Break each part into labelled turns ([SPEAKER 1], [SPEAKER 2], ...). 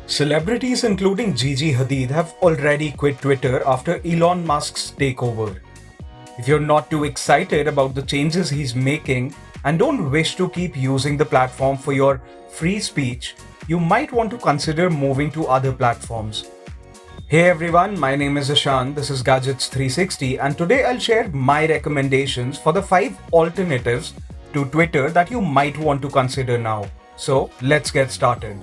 [SPEAKER 1] Celebrities including Gigi Hadid have already quit Twitter after Elon Musk's takeover. If you're not too excited about the changes he's making and don't wish to keep using the platform for your free speech, you might want to consider moving to other platforms. Hey everyone, my name is Ishan, this is Gadgets 360, and today I'll share my recommendations for the 5 alternatives to Twitter that you might want to consider now. So let's get started.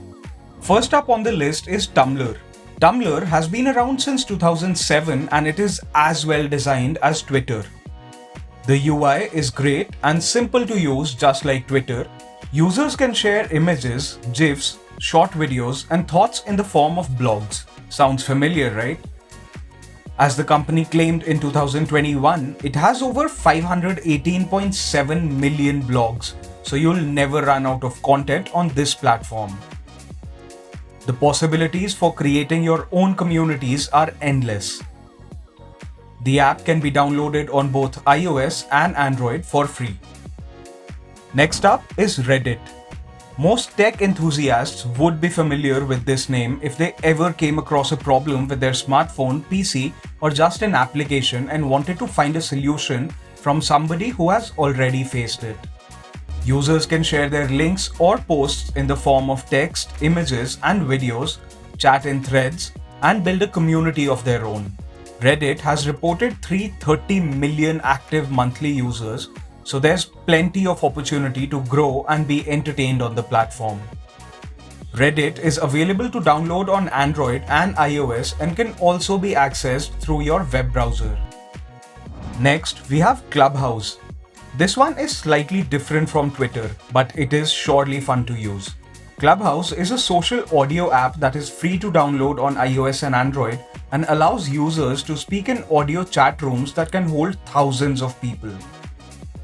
[SPEAKER 1] First up on the list is Tumblr. Tumblr has been around since 2007 and it is as well designed as Twitter. The UI is great and simple to use just like Twitter. Users can share images, GIFs, short videos and thoughts in the form of blogs. Sounds familiar, right? As the company claimed in 2021, it has over 518.7 million blogs, so you'll never run out of content on this platform. The possibilities for creating your own communities are endless. The app can be downloaded on both iOS and Android for free. Next up is Reddit. Most tech enthusiasts would be familiar with this name if they ever came across a problem with their smartphone, PC, or just an application and wanted to find a solution from somebody who has already faced it. Users can share their links or posts in the form of text, images, and videos, chat in threads, and build a community of their own. Reddit has reported 330 million active monthly users, so there's plenty of opportunity to grow and be entertained on the platform. Reddit is available to download on Android and iOS and can also be accessed through your web browser. Next, we have Clubhouse. This one is slightly different from Twitter, but it is surely fun to use. Clubhouse is a social audio app that is free to download on iOS and Android and allows users to speak in audio chat rooms that can hold thousands of people.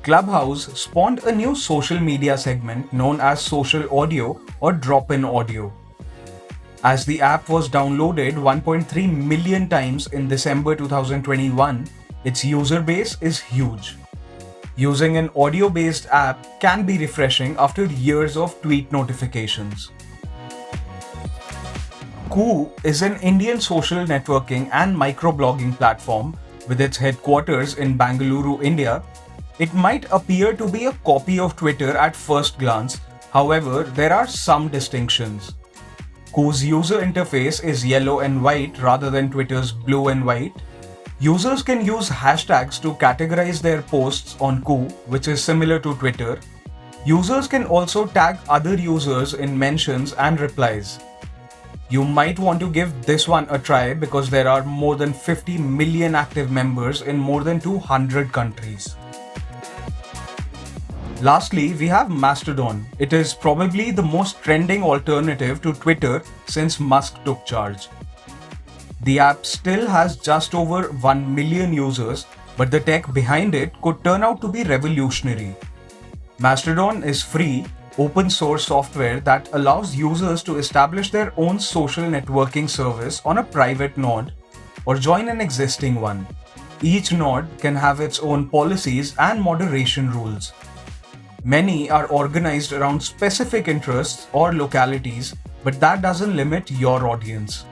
[SPEAKER 1] Clubhouse spawned a new social media segment known as social audio or drop-in audio. As the app was downloaded 1.3 million times in December 2021, its user base is huge. Using an audio-based app can be refreshing after years of tweet notifications. Koo is an Indian social networking and microblogging platform with its headquarters in Bangalore, India. It might appear to be a copy of Twitter at first glance, however, there are some distinctions. Koo's user interface is yellow and white rather than Twitter's blue and white. Users can use hashtags to categorize their posts on Koo, which is similar to Twitter. Users can also tag other users in mentions and replies. You might want to give this one a try because there are more than 50 million active members in more than 200 countries. Lastly, we have Mastodon. It is probably the most trending alternative to Twitter since Musk took charge. The app still has just over 1 million users, but the tech behind it could turn out to be revolutionary. Mastodon is free, open source software that allows users to establish their own social networking service on a private node or join an existing one. Each node can have its own policies and moderation rules. Many are organized around specific interests or localities, but that doesn't limit your audience.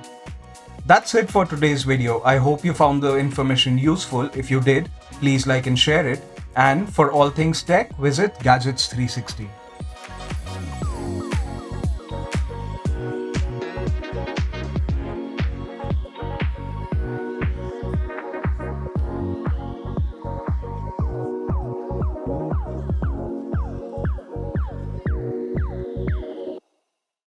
[SPEAKER 1] That's it for today's video. I hope you found the information useful. If you did, please like and share it. And for all things tech, visit Gadgets 360.